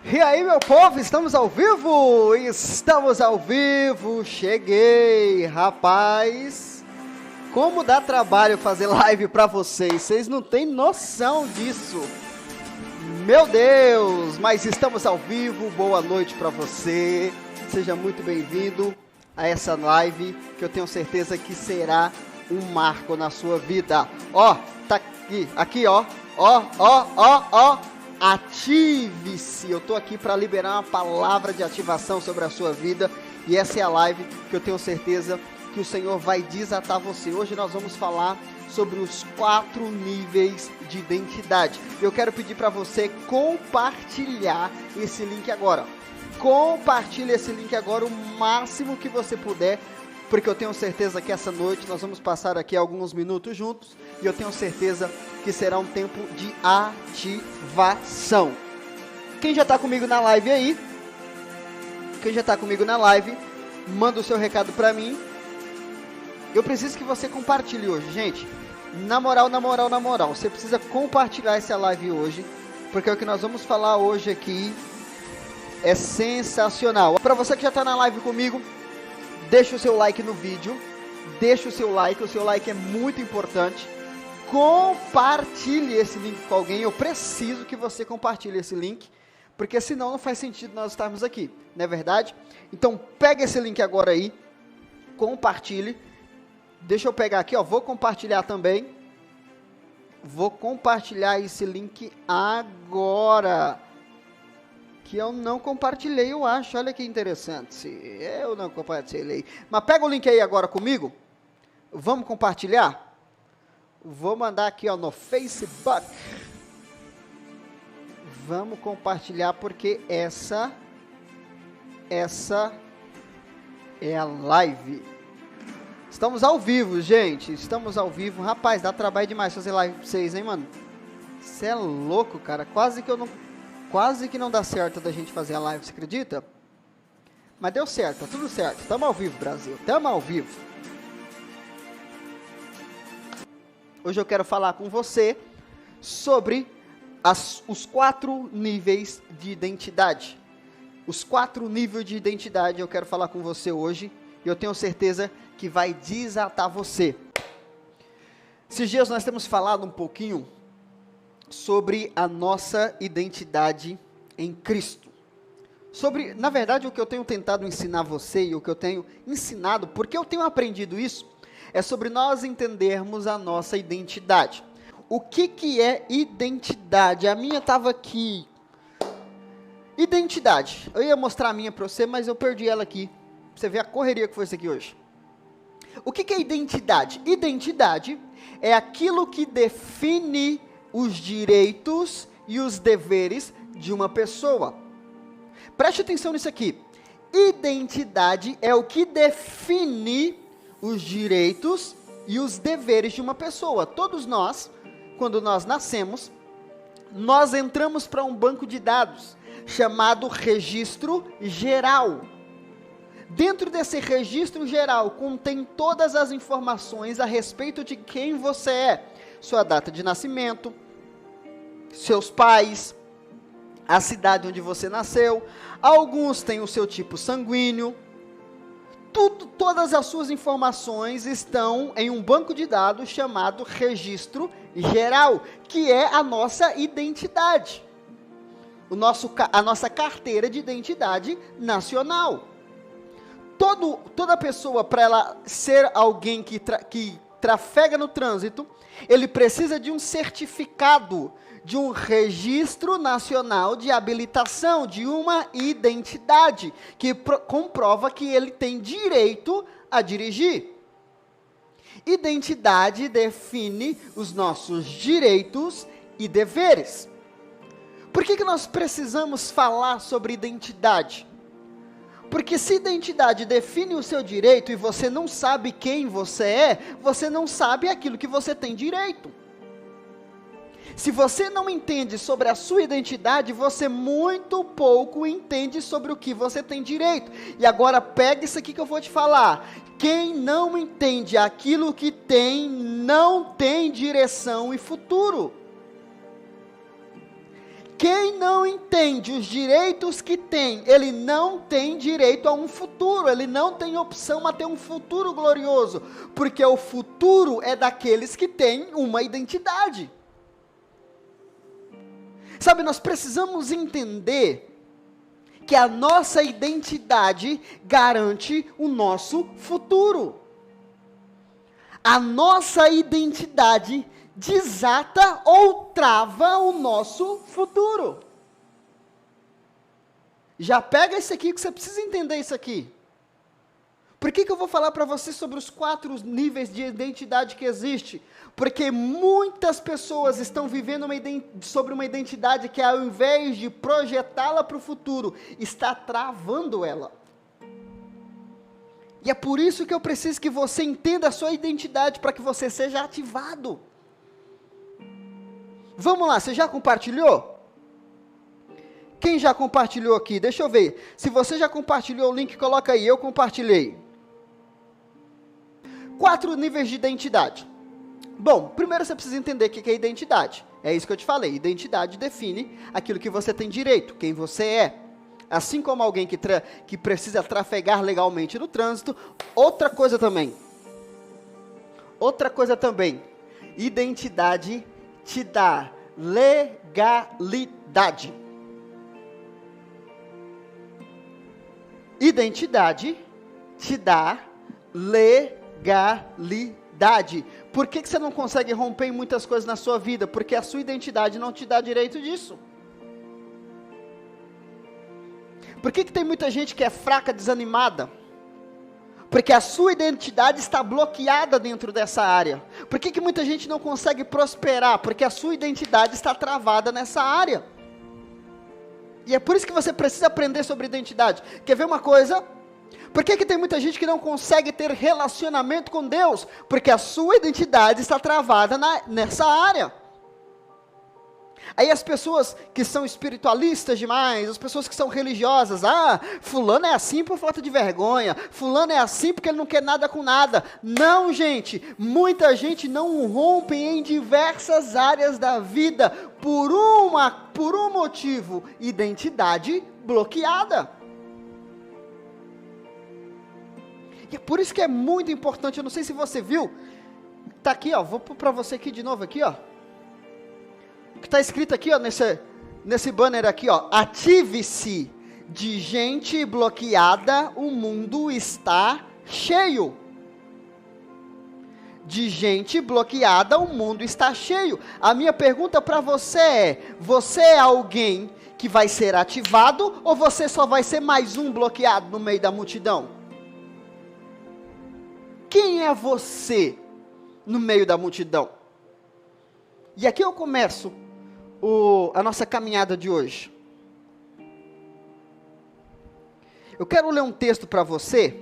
E aí, meu povo, estamos ao vivo? Estamos ao vivo, cheguei, rapaz. Como dá trabalho fazer live pra vocês não têm noção disso. Meu Deus, mas estamos ao vivo, boa noite pra você. Seja muito bem-vindo a essa live, que eu tenho certeza que será um marco na sua vida. Ó, tá aqui, ó. Ative-se, eu tô aqui para liberar uma palavra de ativação sobre a sua vida, e essa é a live que eu tenho certeza que o Senhor vai desatar você. Hoje nós vamos falar sobre os 4 níveis de identidade. Eu quero pedir para você compartilhar esse link agora. Compartilhe esse link agora o máximo que você puder, porque eu tenho certeza que essa noite nós vamos passar aqui alguns minutos juntos, e eu tenho certeza que será um tempo de ativação. Quem já está comigo na live aí? Quem já está comigo na live, manda o seu recado para mim. Eu preciso que você compartilhe hoje, gente. Na moral, você precisa compartilhar essa live hoje, porque o que nós vamos falar hoje aqui é sensacional. Para você que já está na live comigo, deixa o seu like no vídeo, deixa o seu like é muito importante. Compartilhe esse link com alguém, eu preciso que você compartilhe esse link, porque senão não faz sentido nós estarmos aqui, não é verdade? Então pega esse link agora aí, compartilhe, deixa eu pegar aqui, ó, vou compartilhar também, vou compartilhar esse link agora, que eu não compartilhei, eu acho, olha que interessante, eu não compartilhei, mas pega o link aí agora comigo, vamos compartilhar? Vou mandar aqui, ó, no Facebook, vamos compartilhar, porque essa é a live, estamos ao vivo, gente, estamos ao vivo, rapaz, dá trabalho demais fazer live pra vocês, hein, mano, você é louco, cara, quase que não dá certo da gente fazer a live, você acredita? Mas deu certo, tá tudo certo, estamos ao vivo, Brasil, estamos ao vivo. Hoje eu quero falar com você sobre os 4 níveis de identidade. Os 4 níveis de identidade eu quero falar com você hoje, e eu tenho certeza que vai desatar você. Esses dias nós temos falado um pouquinho sobre a nossa identidade em Cristo. Na verdade, o que eu tenho tentado ensinar você, e o que eu tenho ensinado, porque eu tenho aprendido isso, é sobre nós entendermos a nossa identidade. O que é identidade? A minha estava aqui. Identidade. Eu ia mostrar a minha para você, mas eu perdi ela aqui. Você vê a correria que foi isso aqui hoje. O que é identidade? Identidade é aquilo que define os direitos e os deveres de uma pessoa. Preste atenção nisso aqui. Identidade é o que define os direitos e os deveres de uma pessoa. Todos nós, quando nós nascemos, nós entramos para um banco de dados chamado registro geral. Dentro desse registro geral contém todas as informações a respeito de quem você é, sua data de nascimento, seus pais, a cidade onde você nasceu, alguns têm o seu tipo sanguíneo. Todas as suas informações estão em um banco de dados chamado registro geral, que é a nossa identidade, a nossa carteira de identidade nacional. Toda pessoa, para ela ser alguém que trafega no trânsito, ele precisa de um certificado, de um registro nacional de habilitação, de uma identidade, que comprova que ele tem direito a dirigir. Identidade define os nossos direitos e deveres. Por que nós precisamos falar sobre identidade? Porque se identidade define o seu direito e você não sabe quem você é, você não sabe aquilo que você tem direito. Se você não entende sobre a sua identidade, você muito pouco entende sobre o que você tem direito. E agora pega isso aqui que eu vou te falar. Quem não entende aquilo que tem, não tem direção e futuro. Quem não entende os direitos que tem, ele não tem direito a um futuro, ele não tem opção a ter um futuro glorioso, porque o futuro é daqueles que têm uma identidade. Sabe, nós precisamos entender que a nossa identidade garante o nosso futuro. A nossa identidade desata ou trava o nosso futuro. Já pega esse aqui que você precisa entender isso aqui. Por que eu vou falar para você sobre os 4 níveis de identidade que existe? Porque muitas pessoas estão vivendo sobre uma identidade que, ao invés de projetá-la para o futuro, está travando ela. E é por isso que eu preciso que você entenda a sua identidade, para que você seja ativado. Vamos lá, você já compartilhou? Quem já compartilhou aqui? Deixa eu ver. Se você já compartilhou o link, coloca aí. Eu compartilhei. 4 níveis de identidade. Bom, primeiro você precisa entender o que é identidade. É isso que eu te falei. Identidade define aquilo que você tem direito, quem você é. Assim como alguém que precisa trafegar legalmente no trânsito. Outra coisa também. Identidade te dá legalidade. Identidade te dá legalidade. Por que você não consegue romper em muitas coisas na sua vida? Porque a sua identidade não te dá direito disso. Por que tem muita gente que é fraca, desanimada? Porque a sua identidade está bloqueada dentro dessa área. Por que muita gente não consegue prosperar? Porque a sua identidade está travada nessa área. E é por isso que você precisa aprender sobre identidade. Quer ver uma coisa? Por que tem muita gente que não consegue ter relacionamento com Deus? Porque a sua identidade está travada nessa área. Aí as pessoas que são espiritualistas demais, as pessoas que são religiosas, fulano é assim por falta de vergonha, fulano é assim porque ele não quer nada com nada. Não, gente, muita gente não rompe em diversas áreas da vida por um motivo: identidade bloqueada. E é por isso que é muito importante, eu não sei se você viu, tá aqui, vou pôr para você aqui de novo, aqui, o que está escrito aqui, nesse banner aqui, ative-se. De gente bloqueada, o mundo está cheio. De gente bloqueada, o mundo está cheio. A minha pergunta para você é alguém que vai ser ativado, ou você só vai ser mais um bloqueado no meio da multidão? Quem é você no meio da multidão? E aqui eu começo a nossa caminhada de hoje. Eu quero ler um texto para você,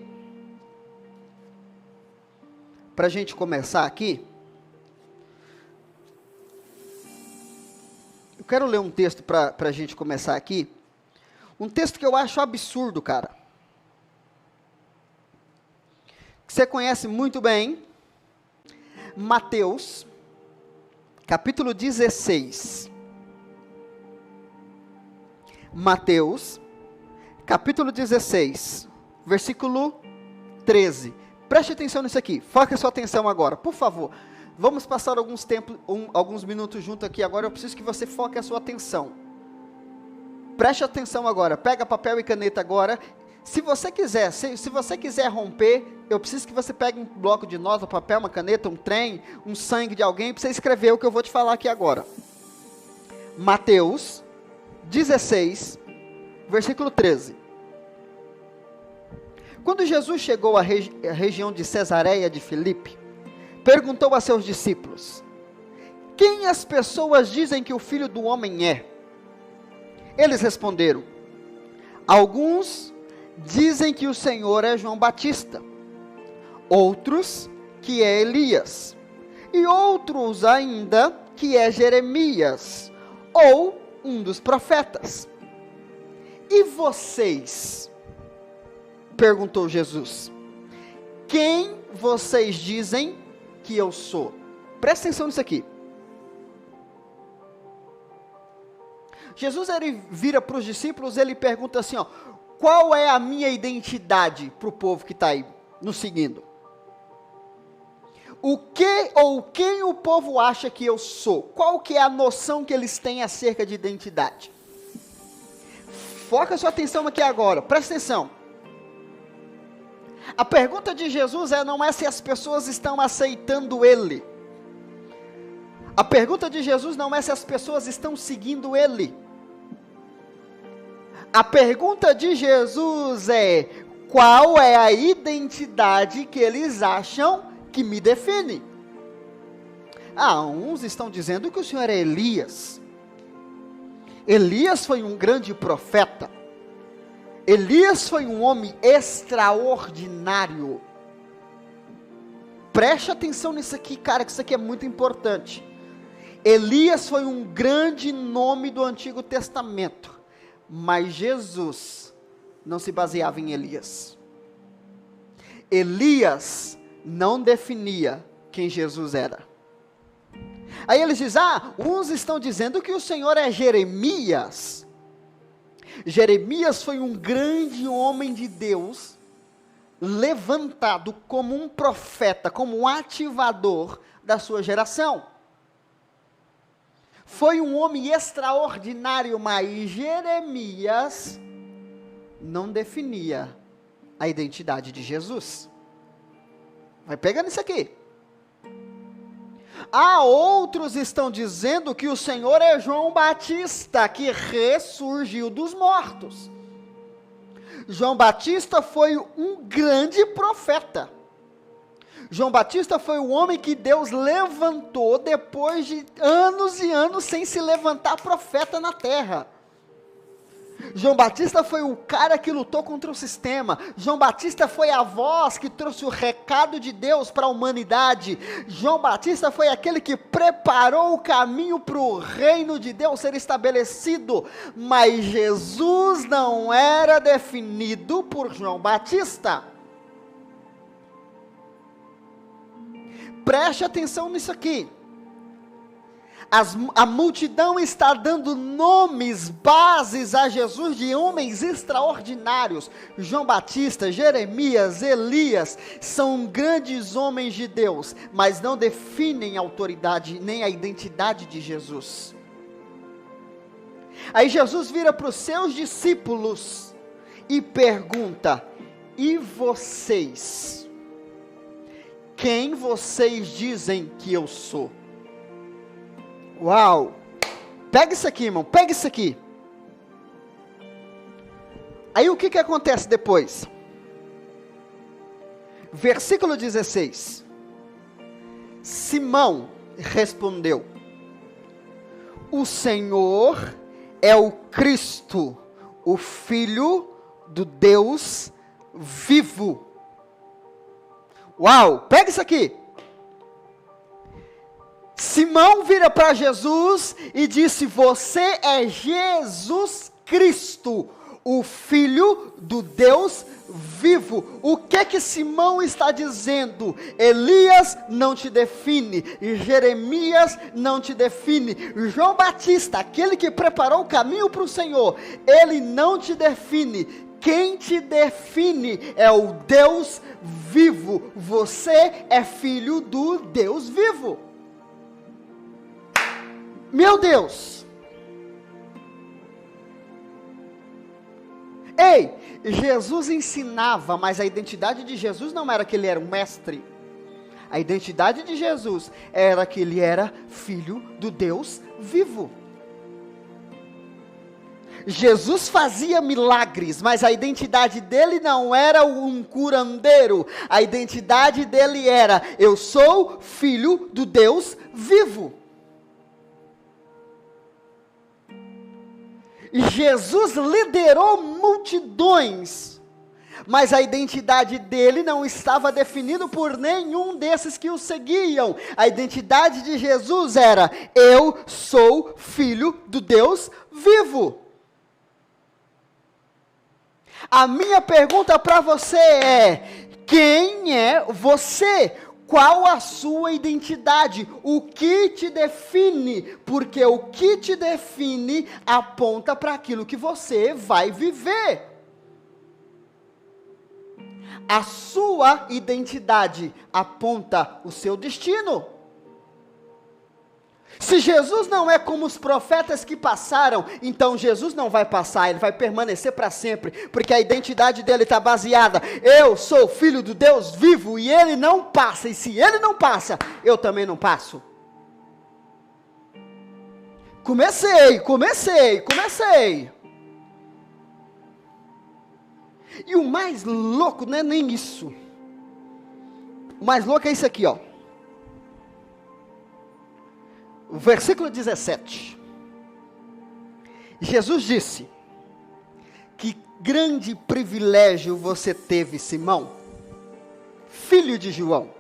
para a gente começar aqui. Eu quero ler um texto para a gente começar aqui. Um texto que eu acho absurdo, cara. Que você conhece muito bem. Mateus, capítulo 16. Mateus, capítulo 16, versículo 13. Preste atenção nisso aqui. Foque a sua atenção agora, por favor. Vamos passar alguns minutos juntos aqui agora. Eu preciso que você foque a sua atenção. Preste atenção agora. Pega papel e caneta agora. Se você quiser romper, eu preciso que você pegue um bloco de nota, um papel, uma caneta, um trem, um sangue de alguém, para você escrever o que eu vou te falar aqui agora. Mateus 16, versículo 13. Quando Jesus chegou à região de Cesareia de Filipe, perguntou a seus discípulos: quem as pessoas dizem que o Filho do Homem é? Eles responderam: alguns dizem que o Senhor é João Batista, outros que é Elias, e outros ainda que é Jeremias, ou um dos profetas. E vocês? Perguntou Jesus. Quem vocês dizem que eu sou? Presta atenção nisso aqui. Jesus, ele vira para os discípulos, ele pergunta assim, ó, qual é a minha identidade para o povo que está aí nos seguindo? O que ou quem o povo acha que eu sou? Qual que é a noção que eles têm acerca de identidade? Foca sua atenção aqui agora, presta atenção. A pergunta de Jesus não é se as pessoas estão aceitando Ele. A pergunta de Jesus não é se as pessoas estão seguindo Ele. A pergunta de Jesus é, qual é a identidade que eles acham que me define? Uns estão dizendo que o Senhor é Elias. Elias foi um grande profeta. Elias foi um homem extraordinário. Preste atenção nisso aqui, cara, que isso aqui é muito importante. Elias foi um grande nome do Antigo Testamento, mas Jesus não se baseava em Elias. Elias não definia quem Jesus era. Aí eles dizem, uns estão dizendo que o Senhor é Jeremias. Jeremias foi um grande homem de Deus, levantado como um profeta, como um ativador da sua geração. Foi um homem extraordinário, mas Jeremias não definia a identidade de Jesus. Vai pegando isso aqui. Outros estão dizendo que o Senhor é João Batista, que ressurgiu dos mortos. João Batista foi um grande profeta. João Batista foi o homem que Deus levantou depois de anos e anos sem se levantar profeta na terra. João Batista foi o cara que lutou contra o sistema. João Batista foi a voz que trouxe o recado de Deus para a humanidade. João Batista foi aquele que preparou o caminho para o reino de Deus ser estabelecido. Mas Jesus não era definido por João Batista. Preste atenção nisso aqui. A multidão está dando nomes, bases a Jesus de homens extraordinários. João Batista, Jeremias, Elias, são grandes homens de Deus, mas não definem a autoridade nem a identidade de Jesus. Aí Jesus vira para os seus discípulos e pergunta, e vocês? Quem vocês dizem que eu sou? Uau! Pega isso aqui, irmão, pega isso aqui. Aí o que acontece depois? Versículo 16. Simão respondeu, o Senhor é o Cristo, o Filho do Deus vivo. Uau, pega isso aqui. Simão vira para Jesus e disse, você é Jesus Cristo, o Filho do Deus vivo. O que Simão está dizendo? Elias não te define, Jeremias não te define, João Batista, aquele que preparou o caminho para o Senhor, ele não te define. Quem te define é o Deus vivo. Você é filho do Deus vivo. Meu Deus! Ei, Jesus ensinava, mas a identidade de Jesus não era que ele era um mestre. A identidade de Jesus era que ele era filho do Deus vivo. Jesus fazia milagres, mas a identidade dele não era um curandeiro. A identidade dele era, eu sou filho do Deus vivo. Jesus liderou multidões, mas a identidade dele não estava definida por nenhum desses que o seguiam. A identidade de Jesus era, eu sou filho do Deus vivo. A minha pergunta para você é, quem é você? Qual a sua identidade? O que te define? Porque o que te define aponta para aquilo que você vai viver. A sua identidade aponta o seu destino. Se Jesus não é como os profetas que passaram, então Jesus não vai passar, ele vai permanecer para sempre, porque a identidade dele está baseada, eu sou filho do Deus vivo, e ele não passa, e se ele não passa, eu também não passo. Comecei. E o mais louco não é nem isso. O mais louco é isso aqui, ó. O versículo 17. Jesus disse: que grande privilégio você teve, Simão, filho de João.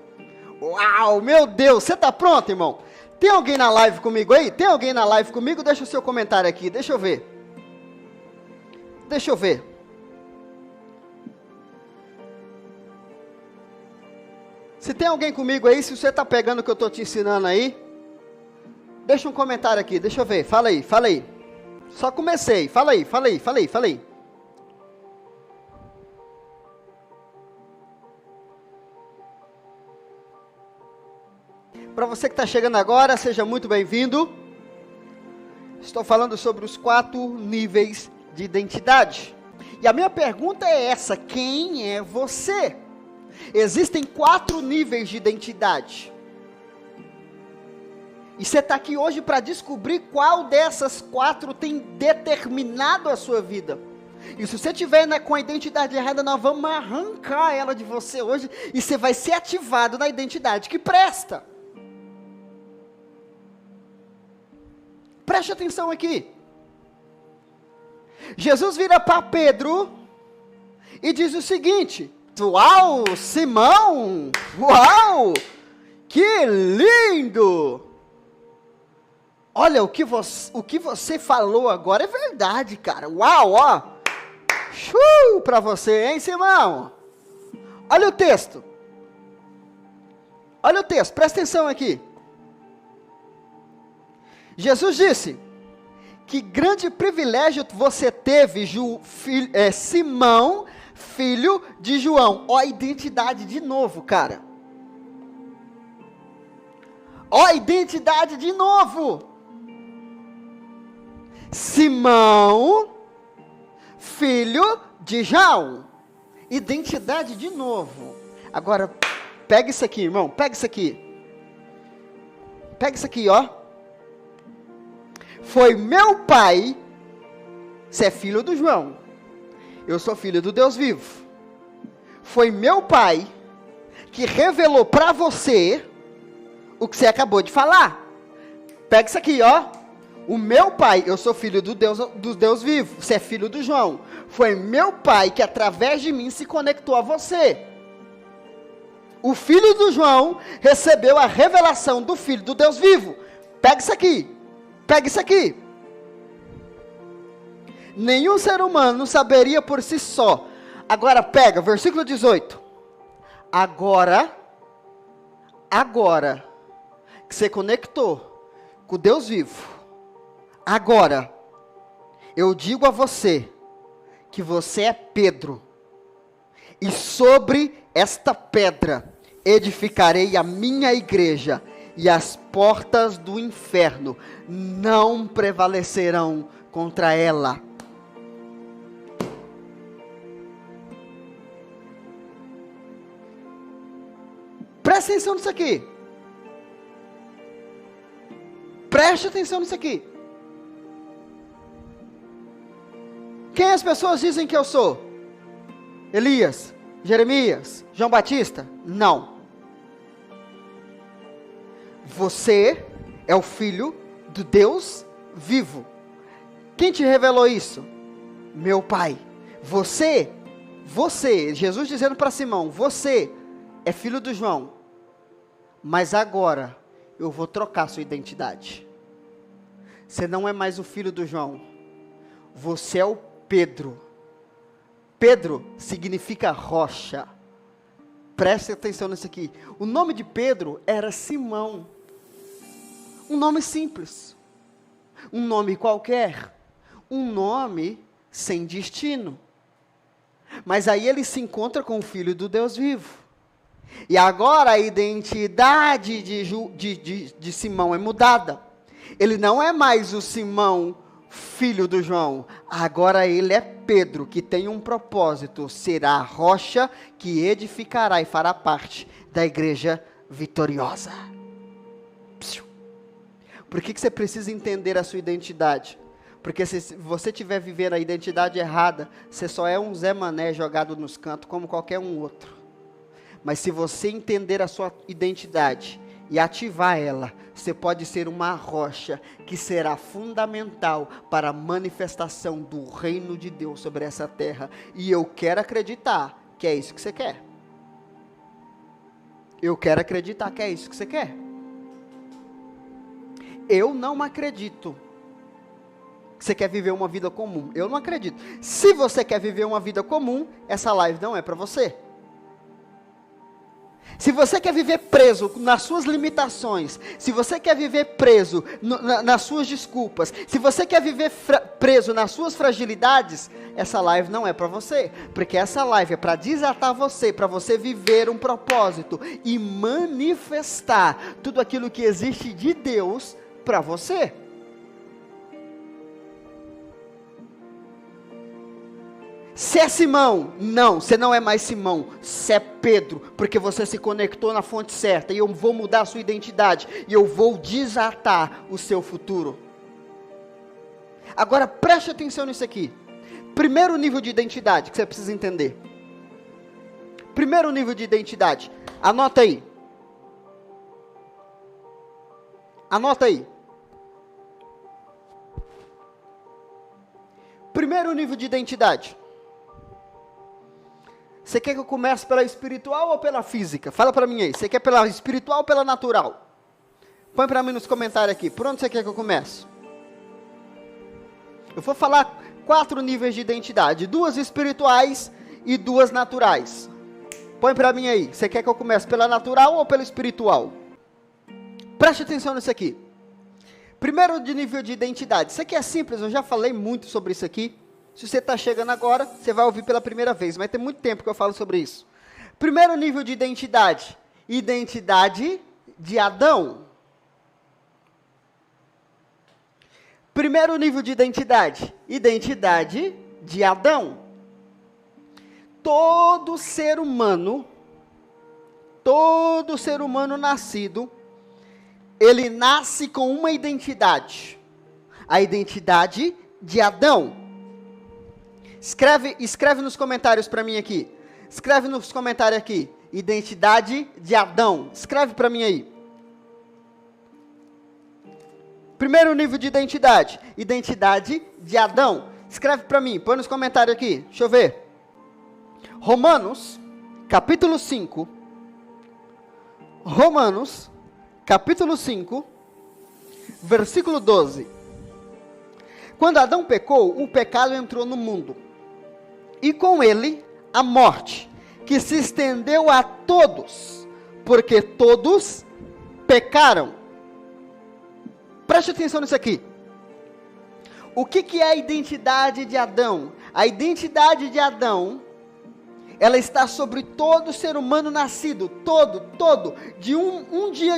Uau, meu Deus, você está pronto, irmão? Tem alguém na live comigo aí? Tem alguém na live comigo? Deixa o seu comentário aqui, deixa eu ver. Se tem alguém comigo aí, se você está pegando o que eu estou te ensinando aí, deixa um comentário aqui, deixa eu ver, fala aí. Só comecei, fala aí. Para você que está chegando agora, seja muito bem-vindo. Estou falando sobre os 4 níveis de identidade. E a minha pergunta é essa: quem é você? Existem 4 níveis de identidade. E você está aqui hoje para descobrir qual dessas 4 tem determinado a sua vida. E se você estiver com a identidade errada, nós vamos arrancar ela de você hoje, e você vai ser ativado na identidade que presta. Preste atenção aqui. Jesus vira para Pedro e diz o seguinte: uau, Simão, uau, que lindo! Olha, o que você falou agora é verdade, cara. Uau, ó. Para você, hein, Simão? Olha o texto, presta atenção aqui. Jesus disse: que grande privilégio você teve, Simão, filho de João. Ó a identidade de novo, cara. Ó a identidade de novo. Simão, filho de João. Identidade de novo. Agora, pega isso aqui, irmão. Pega isso aqui, ó. Foi meu pai. Você é filho do João. Eu sou filho do Deus vivo. Foi meu pai que revelou para você o que você acabou de falar. Pega isso aqui, ó. O meu pai, eu sou filho do Deus vivo. Você é filho do João. Foi meu pai que através de mim se conectou a você. O filho do João recebeu a revelação do filho do Deus vivo. Pega isso aqui. Nenhum ser humano saberia por si só. Agora pega, versículo 18. Agora que você conectou com o Deus vivo, agora eu digo a você que você é Pedro, e sobre esta pedra edificarei a minha igreja, e as portas do inferno não prevalecerão contra ela. Presta atenção nisso aqui. Preste atenção nisso aqui. Quem as pessoas dizem que eu sou? Elias, Jeremias, João Batista? Não. Você é o filho do Deus vivo. Quem te revelou isso? Meu pai. Você, Jesus dizendo para Simão, você é filho do João, mas agora eu vou trocar sua identidade. Você não é mais o filho do João, você é o Pedro. Pedro significa rocha. Preste atenção nisso aqui. O nome de Pedro era Simão. Um nome simples. Um nome qualquer. Um nome sem destino. Mas aí ele se encontra com o Filho do Deus vivo. E agora a identidade de Simão é mudada. Ele não é mais o Simão, filho do João. Agora ele é Pedro, que tem um propósito. Será a rocha que edificará e fará parte da igreja vitoriosa. Por que você precisa entender a sua identidade? Porque se você estiver vivendo a identidade errada, você só é um Zé Mané jogado nos cantos, como qualquer um outro. Mas se você entender a sua identidade e ativar ela, você pode ser uma rocha que será fundamental para a manifestação do reino de Deus sobre essa terra. E eu quero acreditar que é isso que você quer. Eu quero acreditar que é isso que você quer. Eu não acredito que você quer viver uma vida comum. Eu não acredito. Se você quer viver uma vida comum, essa live não é para você. Se você quer viver preso nas suas limitações, se você quer viver preso nas suas desculpas, se você quer viver preso nas suas fragilidades, essa live não é para você, porque essa live é para desatar você, para você viver um propósito e manifestar tudo aquilo que existe de Deus para você. Você é Simão? Não, você não é mais Simão, você é Pedro, porque você se conectou na fonte certa, e eu vou mudar a sua identidade, e eu vou desatar o seu futuro. Agora preste atenção nisso aqui. Primeiro nível de identidade que você precisa entender. Primeiro nível de identidade, anota aí. Anota aí. Primeiro nível de identidade. Você quer que eu comece pela espiritual ou pela física? Fala para mim aí. Você quer pela espiritual ou pela natural? Põe para mim nos comentários aqui. Por onde você quer que eu comece? Eu vou falar 4 níveis de identidade. 2 espirituais e 2 naturais. Põe para mim aí. Você quer que eu comece pela natural ou pela espiritual? Preste atenção nisso aqui. Primeiro de nível de identidade. Isso aqui é simples. Eu já falei muito sobre isso aqui. Se você está chegando agora, você vai ouvir pela primeira vez, mas tem muito tempo que eu falo sobre isso. Primeiro nível de identidade, identidade de Adão. Primeiro nível de identidade, identidade de Adão. Todo ser humano nascido, ele nasce com uma identidade, a identidade de Adão. Escreve nos comentários para mim aqui. Escreve nos comentários aqui. Identidade de Adão. Escreve para mim aí. Primeiro nível de identidade. Identidade de Adão. Escreve para mim. Põe nos comentários aqui. Deixa eu ver. Romanos, capítulo 5. Romanos, capítulo 5, versículo 12. Quando Adão pecou, o pecado entrou no mundo. E com ele, a morte, que se estendeu a todos, porque todos pecaram. Preste atenção nisso aqui. O que é a identidade de Adão? A identidade de Adão, ela está sobre todo ser humano nascido, todo, de um dia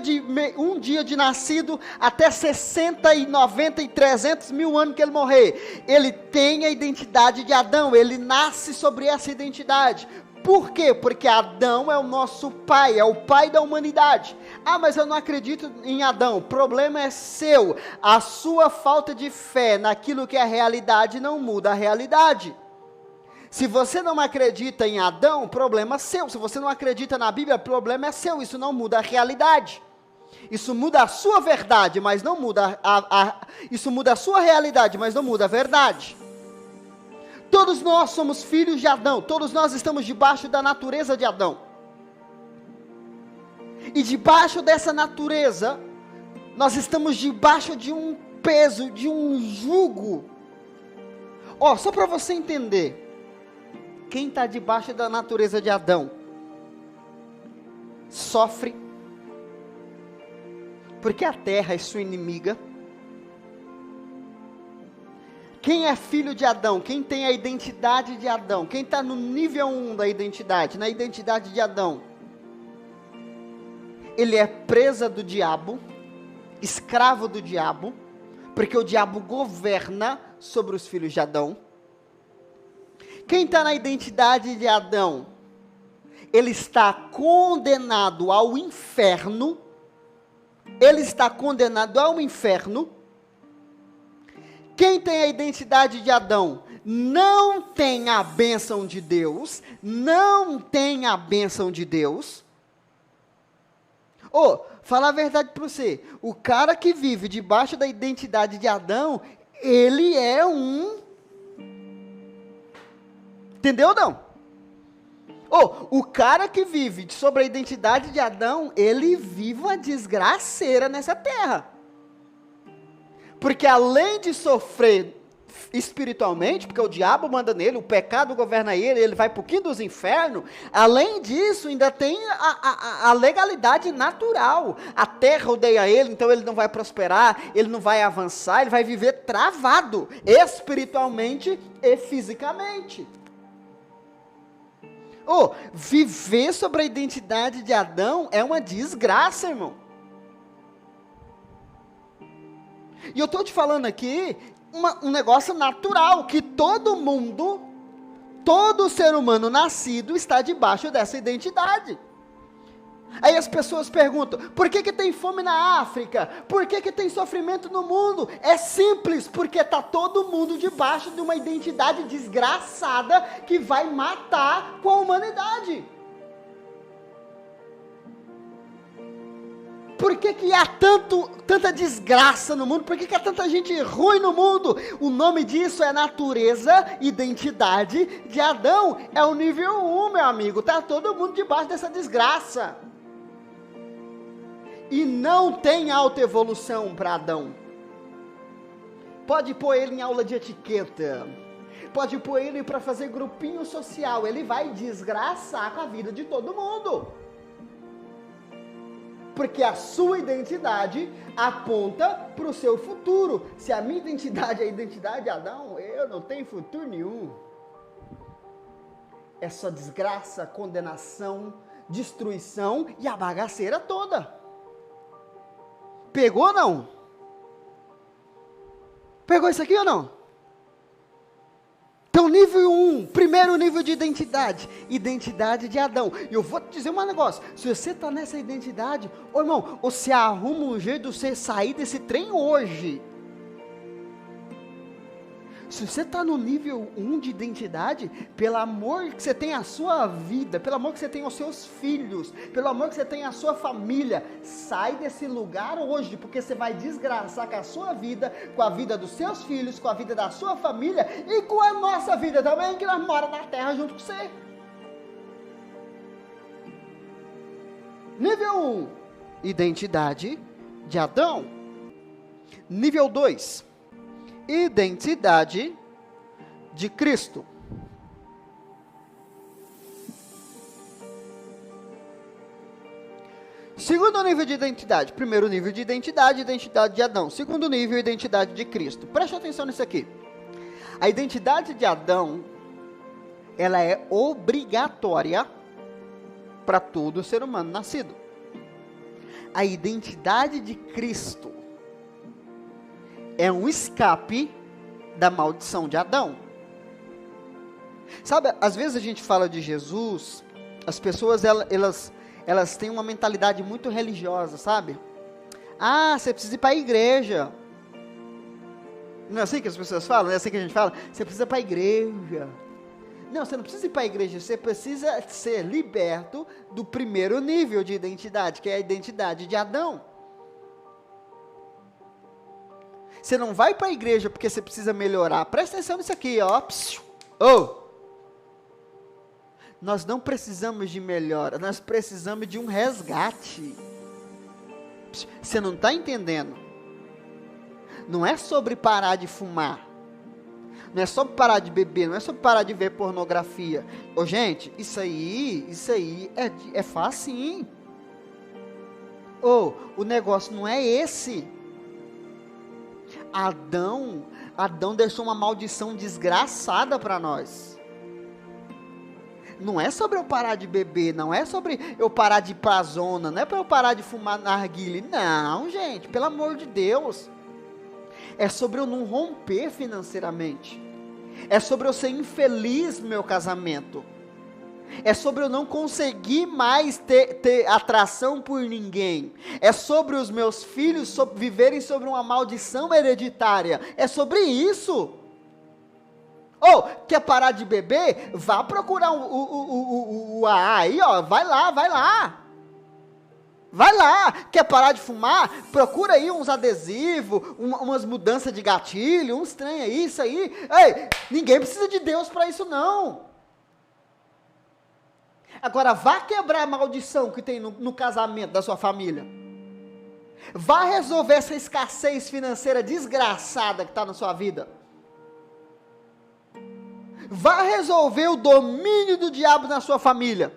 de nascido até 60 e 90 e 300 mil anos que ele morrer. Ele tem a identidade de Adão, ele nasce sobre essa identidade. Por quê? Porque Adão é o nosso pai, é o pai da humanidade. Ah, mas eu não acredito em Adão. O problema é seu. A sua falta de fé naquilo que é a realidade não muda a realidade. Se você não acredita em Adão, problema é seu. Se você não acredita na Bíblia, problema é seu. Isso não muda a realidade. Isso muda a sua verdade, mas não muda isso muda a sua realidade, mas não muda a verdade. Todos nós somos filhos de Adão. Todos nós estamos debaixo da natureza de Adão. E debaixo dessa natureza, nós estamos debaixo de um peso, de um jugo. Só para você entender. Quem está debaixo da natureza de Adão? sofre, porque a terra é sua inimiga. Quem é filho de Adão? Quem tem a identidade de Adão? Quem está no nível 1 da identidade, na identidade de Adão? Ele é presa do diabo, escravo do diabo, porque o diabo governa sobre os filhos de Adão. Quem está na identidade de Adão? Ele está condenado ao inferno. Ele está condenado ao inferno. Quem tem a identidade de Adão não tem a bênção de Deus, não tem a bênção de Deus. Falar a verdade para você, o cara que vive debaixo da identidade de Adão, ele é um... Entendeu ou não? O cara que vive sobre a identidade de Adão, ele vive uma desgraceira nessa terra. Porque além de sofrer espiritualmente, porque o diabo manda nele, o pecado governa ele, ele vai para o quinto dos infernos, além disso, ainda tem a legalidade natural. A terra odeia ele, então ele não vai prosperar, ele não vai avançar, ele vai viver travado, espiritualmente e fisicamente. Viver sobre a identidade de Adão é uma desgraça, irmão. E eu estou te falando aqui um negócio natural, que todo mundo, todo ser humano nascido está debaixo dessa identidade. Aí as pessoas perguntam, por que tem fome na África? Por que tem sofrimento no mundo? É simples, porque está todo mundo debaixo de uma identidade desgraçada que vai matar com a humanidade. Por que há tanta desgraça no mundo? Por que há tanta gente ruim no mundo? O nome disso é natureza, identidade de Adão. É o nível 1, meu amigo. Está todo mundo debaixo dessa desgraça. E não tem autoevolução para Adão. Pode pôr ele em aula de etiqueta. Pode pôr ele para fazer grupinho social. Ele vai desgraçar com a vida de todo mundo. Porque a sua identidade aponta para o seu futuro. Se a minha identidade é a identidade de Adão, eu não tenho futuro nenhum. É só desgraça, condenação, destruição e a bagaceira toda. Pegou ou não? Pegou isso aqui ou não? Então, nível 1, primeiro nível de identidade, identidade de Adão. E eu vou te dizer um negócio, se você está nessa identidade, irmão, você arruma um jeito de você sair desse trem hoje. Se você está no nível 1 de identidade, pelo amor que você tem à sua vida, pelo amor que você tem aos seus filhos, pelo amor que você tem à sua família, sai desse lugar hoje, porque você vai desgraçar com a sua vida, com a vida dos seus filhos, com a vida da sua família e com a nossa vida também, que nós moramos na terra junto com você. Nível 1, identidade de Adão. Nível 2, identidade de Cristo. Segundo nível de identidade. Primeiro nível de identidade, identidade de Adão. Segundo nível, identidade de Cristo. Preste atenção nisso aqui. A identidade de Adão, ela é obrigatória para todo ser humano nascido. A identidade de Cristo é um escape da maldição de Adão. Sabe, às vezes a gente fala de Jesus, as pessoas, elas têm uma mentalidade muito religiosa, sabe? Você precisa ir para a igreja. Não é assim que as pessoas falam? Não é assim que a gente fala? Você precisa ir para a igreja. Não, você não precisa ir para a igreja, você precisa ser liberto do primeiro nível de identidade, que é a identidade de Adão. Você não vai para a igreja porque você precisa melhorar. Presta atenção nisso aqui, ó. Nós não precisamos de melhora, nós precisamos de um resgate. Você não está entendendo? Não é sobre parar de fumar. Não é sobre parar de beber, não é sobre parar de ver pornografia. Gente, isso aí é facinho. O negócio não é esse. Adão deixou uma maldição desgraçada para nós. Não é sobre eu parar de beber, não é sobre eu parar de ir pra zona, não é para eu parar de fumar narguilé. Não, gente, pelo amor de Deus. É sobre eu não romper financeiramente. É sobre eu ser infeliz no meu casamento. É sobre eu não conseguir mais ter atração por ninguém. É sobre os meus filhos viverem sobre uma maldição hereditária. É sobre isso. Quer parar de beber? Vá procurar o AA aí, ó. Vai lá. Vai lá. Quer parar de fumar? Procura aí uns adesivos, umas mudanças de gatilho, uns trem aí, isso aí. Ei, ninguém precisa de Deus para isso não. Agora, vá quebrar a maldição que tem no casamento da sua família. Vá resolver essa escassez financeira desgraçada que está na sua vida. Vá resolver o domínio do diabo na sua família.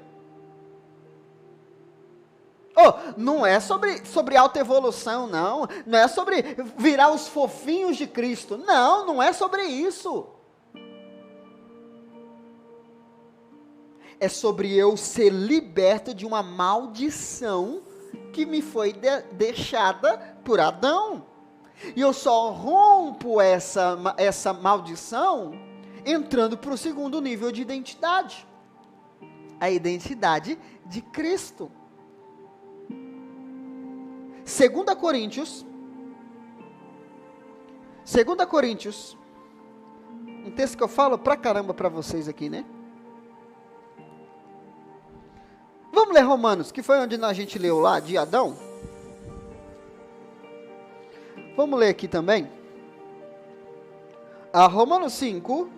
Não é sobre autoevolução, não. Não é sobre virar os fofinhos de Cristo. Não é sobre isso. É sobre eu ser liberto de uma maldição que me foi deixada por Adão. E eu só rompo essa maldição entrando para o segundo nível de identidade. A identidade de Cristo. 2 Coríntios, um texto que eu falo pra caramba pra vocês aqui, né? Vamos ler Romanos, que foi onde a gente leu lá, de Adão. Vamos ler aqui também. Romanos 5,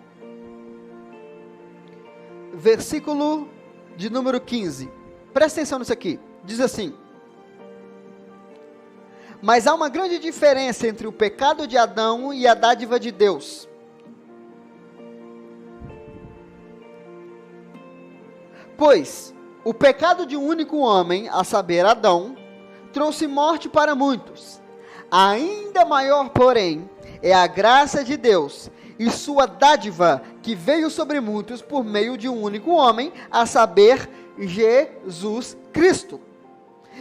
versículo de número 15. Presta atenção nisso aqui. Diz assim: mas há uma grande diferença entre o pecado de Adão e a dádiva de Deus. Pois o pecado de um único homem, a saber, Adão, trouxe morte para muitos. Ainda maior, porém, é a graça de Deus e sua dádiva, que veio sobre muitos por meio de um único homem, a saber, Jesus Cristo.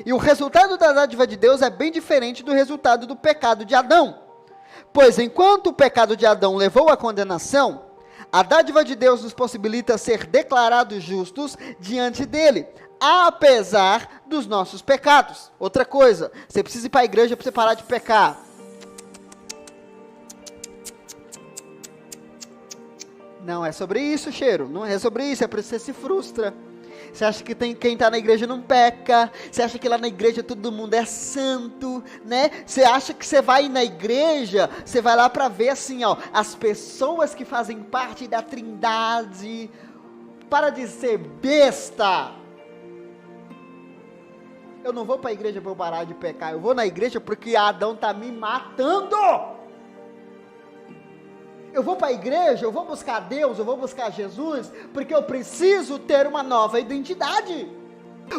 E o resultado da dádiva de Deus é bem diferente do resultado do pecado de Adão. Pois enquanto o pecado de Adão levou à condenação, a dádiva de Deus nos possibilita ser declarados justos diante dele, apesar dos nossos pecados. Outra coisa, você precisa ir para a igreja para você parar de pecar. Não é sobre isso, cheiro. Não é sobre isso, é por isso que você se frustra. Você acha que quem está na igreja não peca? Você acha que lá na igreja todo mundo é santo, né? Você acha que você vai na igreja, você vai lá para ver assim, ó, as pessoas que fazem parte da Trindade. Para de ser besta. Eu não vou para a igreja para eu parar de pecar. Eu vou na igreja porque Adão está me matando. Eu vou para a igreja, eu vou buscar Deus, eu vou buscar Jesus, porque eu preciso ter uma nova identidade.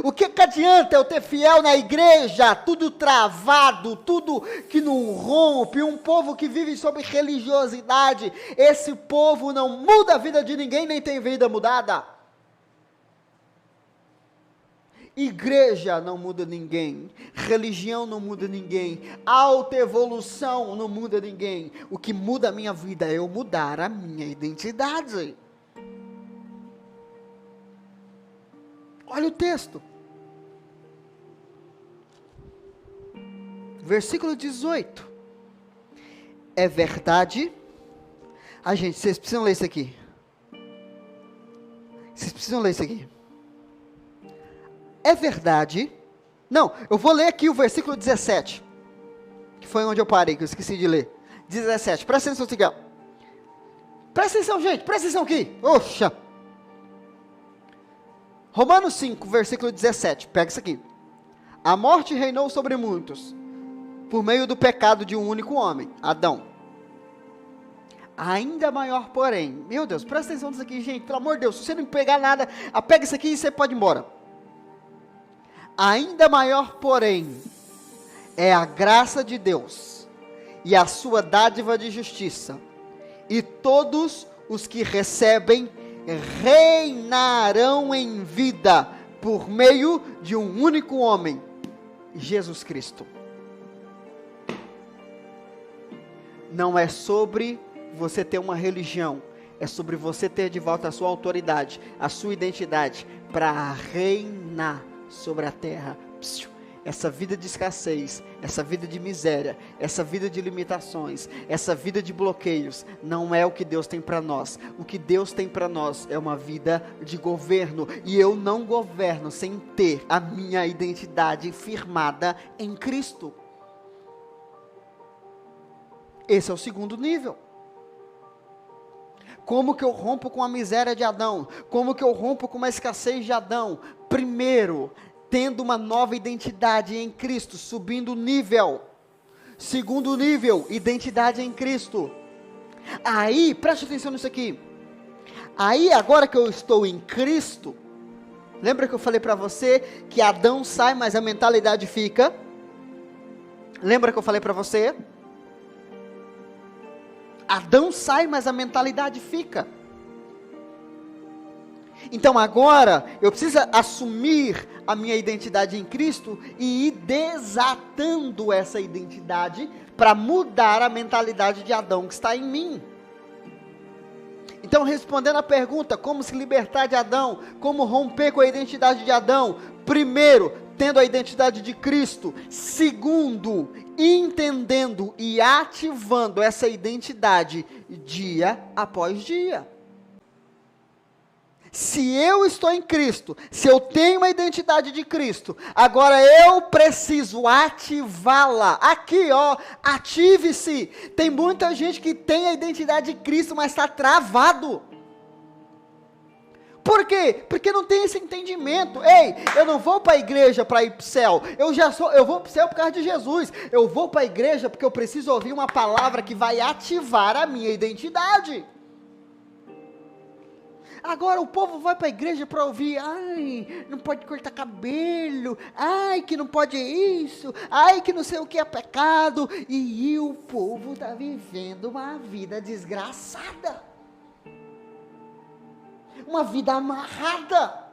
O que adianta eu ter fiel na igreja, tudo travado, tudo que não rompe, um povo que vive sob religiosidade, esse povo não muda a vida de ninguém, nem tem vida mudada. Igreja não muda ninguém, religião não muda ninguém, autoevolução não muda ninguém. O que muda a minha vida é eu mudar a minha identidade. Olha o texto. Versículo 18. É verdade. Gente, vocês precisam ler isso aqui. Vocês precisam ler isso aqui. É verdade. Não, eu vou ler aqui o versículo 17. Que foi onde eu parei, que eu esqueci de ler. 17, presta atenção aqui, ó. Presta atenção, gente, presta atenção aqui. Oxa. Romanos 5, versículo 17. Pega isso aqui. A morte reinou sobre muitos, por meio do pecado de um único homem, Adão. Ainda maior, porém. Meu Deus, presta atenção nisso aqui, gente. Pelo amor de Deus, se você não pegar nada, pega isso aqui e você pode ir embora. Ainda maior, porém, é a graça de Deus e a sua dádiva de justiça, e todos os que recebem reinarão em vida por meio de um único homem, Jesus Cristo. Não é sobre você ter uma religião, é sobre você ter de volta a sua autoridade, a sua identidade, para reinar sobre a terra. Essa vida de escassez, essa vida de miséria, essa vida de limitações, essa vida de bloqueios, não é o que Deus tem para nós. O que Deus tem para nós é uma vida de governo, e eu não governo sem ter a minha identidade firmada em Cristo. Esse é o segundo nível. Como que eu rompo com a miséria de Adão? Como que eu rompo com a escassez de Adão? Primeiro, tendo uma nova identidade em Cristo, subindo o nível. Segundo nível, identidade em Cristo. Aí, preste atenção nisso aqui. Aí, agora que eu estou em Cristo, lembra que eu falei para você que Adão sai, mas a mentalidade fica? Lembra que eu falei para você? Adão sai, mas a mentalidade fica. Então agora, eu preciso assumir a minha identidade em Cristo e ir desatando essa identidade para mudar a mentalidade de Adão que está em mim. Então, respondendo a pergunta, como se libertar de Adão, como romper com a identidade de Adão? Primeiro, tendo a identidade de Cristo. Segundo, entendendo e ativando essa identidade dia após dia. Se eu estou em Cristo, se eu tenho uma identidade de Cristo, agora eu preciso ativá-la. Aqui, ó, ative-se. Tem muita gente que tem a identidade de Cristo, mas está travado. Por quê? Porque não tem esse entendimento. Ei, eu não vou para a igreja para ir para o céu. Eu vou para o céu por causa de Jesus. Eu vou para a igreja porque eu preciso ouvir uma palavra que vai ativar a minha identidade. Agora o povo vai para a igreja para ouvir, ai, não pode cortar cabelo, ai, que não pode isso, ai, que não sei o que é pecado, e o povo está vivendo uma vida desgraçada, uma vida amarrada.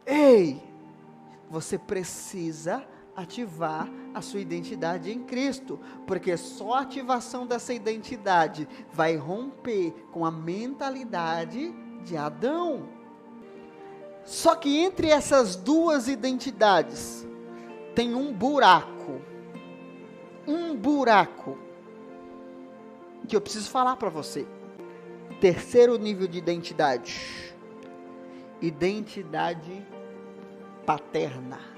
Ei, você precisa ativar a sua identidade em Cristo, porque só a ativação dessa identidade vai romper com a mentalidade de Adão. Só que entre essas duas identidades tem um buraco que eu preciso falar para você. Terceiro nível de identidade paterna.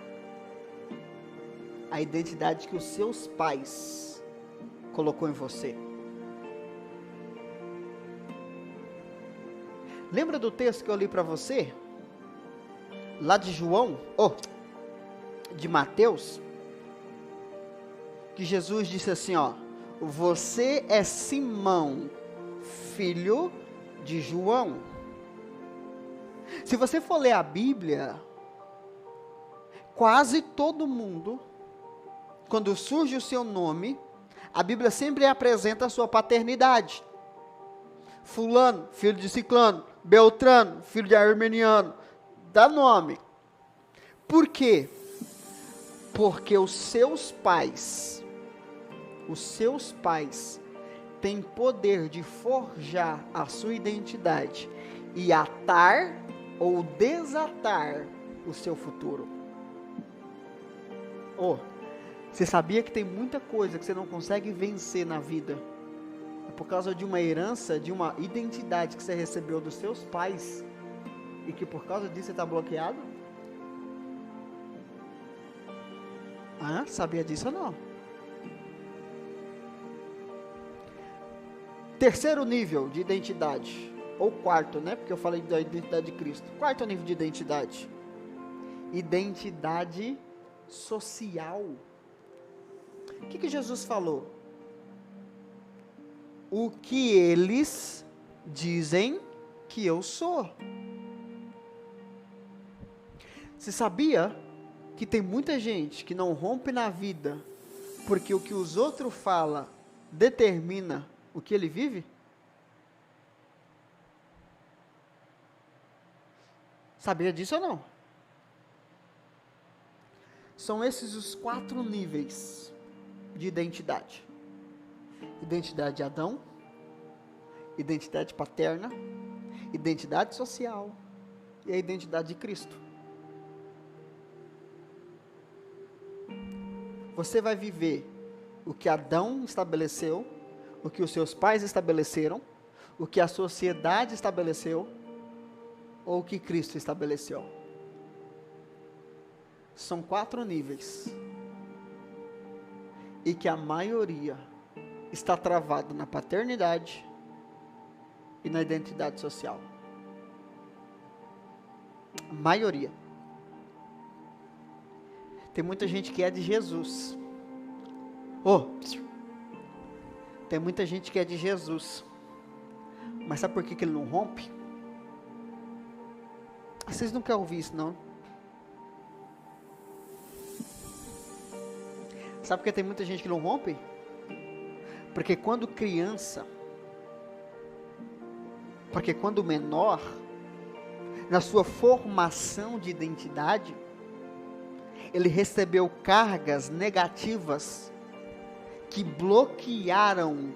A identidade que os seus pais colocou em você. Lembra do texto que eu li para você? Lá de de Mateus? Que Jesus disse assim, ó: você é Simão, filho de João. Se você for ler a Bíblia, quase todo mundo, quando surge o seu nome, a Bíblia sempre apresenta a sua paternidade. Fulano, filho de Ciclano. Beltrano, filho de Armeniano. Dá nome. Por quê? Porque os seus pais têm poder de forjar a sua identidade e atar ou desatar o seu futuro. Você sabia que tem muita coisa que você não consegue vencer na vida? É por causa de uma herança, de uma identidade que você recebeu dos seus pais, e que por causa disso você está bloqueado? Sabia disso ou não? Terceiro nível de identidade, ou quarto, né? Porque eu falei da identidade de Cristo. Quarto nível de identidade. Identidade social. O que Jesus falou? O que eles dizem que eu sou. Você sabia que tem muita gente que não rompe na vida porque o que os outros falam determina o que ele vive? Sabia disso ou não? São esses os 4 níveis de identidade. Identidade de Adão, identidade paterna, identidade social e a identidade de Cristo. Você vai viver o que Adão estabeleceu, o que os seus pais estabeleceram, o que a sociedade estabeleceu, ou o que Cristo estabeleceu. São 4 níveis. E que a maioria está travado na paternidade e na identidade social. A maioria. Tem muita gente que é de Jesus. Tem muita gente que é de Jesus. Mas sabe por que ele não rompe? Vocês não querem ouvir isso, não? Sabe por que tem muita gente que não rompe? Porque quando criança, porque quando menor, na sua formação de identidade, ele recebeu cargas negativas que bloquearam.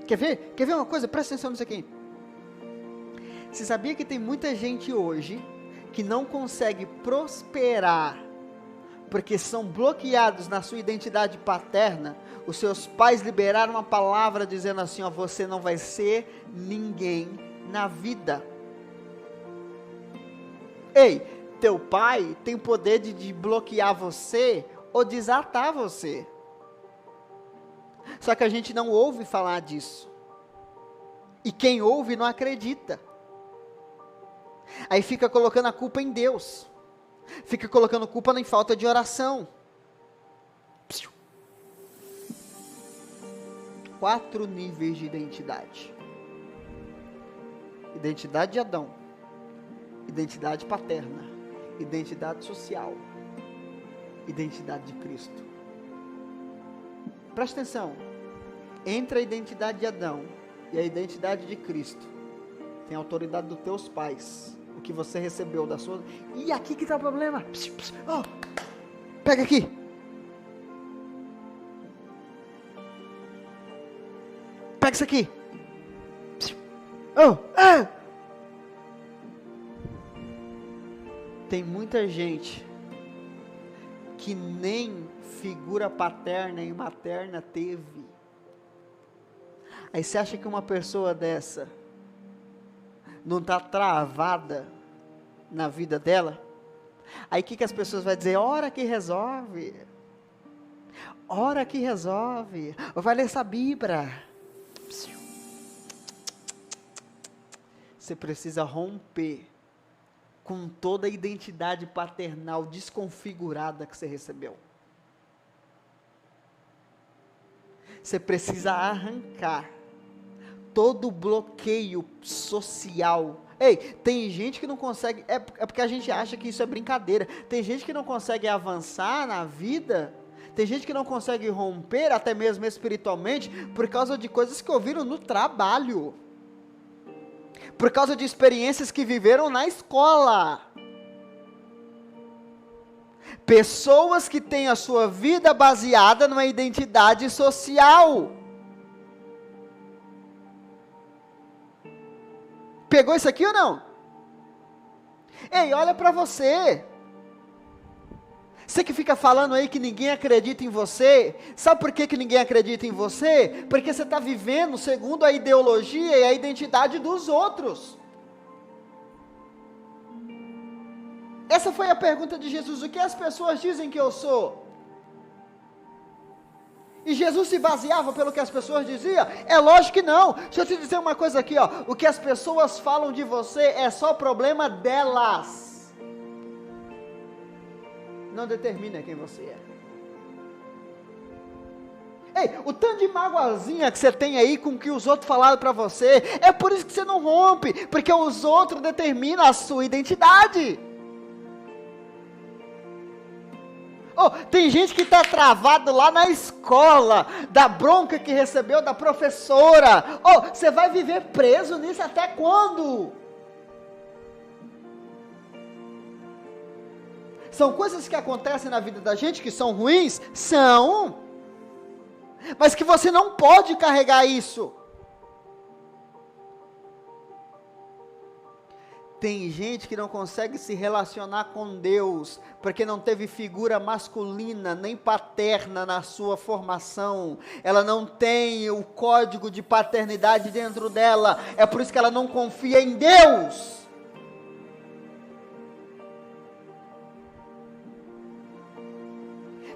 Quer ver uma coisa? Presta atenção nisso aqui. Você sabia que tem muita gente hoje que não consegue prosperar porque são bloqueados na sua identidade paterna? Os seus pais liberaram uma palavra dizendo assim, ó, você não vai ser ninguém na vida. Ei, teu pai tem o poder de bloquear você ou desatar você. Só que a gente não ouve falar disso. E quem ouve não acredita. Aí fica colocando a culpa em Deus. Fica colocando culpa em falta de oração. 4 níveis de identidade. Identidade de Adão. Identidade paterna. Identidade social. Identidade de Cristo. Presta atenção. Entre a identidade de Adão e a identidade de Cristo, tem a autoridade dos teus pais. O que você recebeu da sua... E aqui que está o problema. Pega aqui. Pega isso aqui. Tem muita gente que nem figura paterna e materna teve. Aí você acha que uma pessoa dessa não está travada na vida dela? Aí o que as pessoas vão dizer? Ora que resolve. Ora que resolve. Vai ler essa Bíblia. Você precisa romper com toda a identidade paternal desconfigurada que você recebeu. Você precisa arrancar todo o bloqueio social. Ei, tem gente que não consegue, é porque a gente acha que isso é brincadeira. Tem gente que não consegue avançar na vida, tem gente que não consegue romper, até mesmo espiritualmente, por causa de coisas que ouviram no trabalho. Por causa de experiências que viveram na escola. Pessoas que têm a sua vida baseada numa identidade social. Pegou isso aqui ou não? Ei, olha para você. Você que fica falando aí que ninguém acredita em você, sabe por que ninguém acredita em você? Porque você está vivendo segundo a ideologia e a identidade dos outros. Essa foi a pergunta de Jesus: o que as pessoas dizem que eu sou? E Jesus se baseava pelo que as pessoas diziam? É lógico que não. Deixa eu te dizer uma coisa aqui, ó. O que as pessoas falam de você é só problema delas. Não determina quem você é. Ei, o tanto de magoazinha que você tem aí com o que os outros falaram para você, é por isso que você não rompe, porque os outros determinam a sua identidade. Oh, tem gente que está travado lá na escola, da bronca que recebeu da professora. Oh, você vai viver preso nisso até quando? São coisas que acontecem na vida da gente que são ruins? São. Mas que você não pode carregar isso. Tem gente que não consegue se relacionar com Deus, porque não teve figura masculina nem paterna na sua formação. Ela não tem o código de paternidade dentro dela. É por isso que ela não confia em Deus.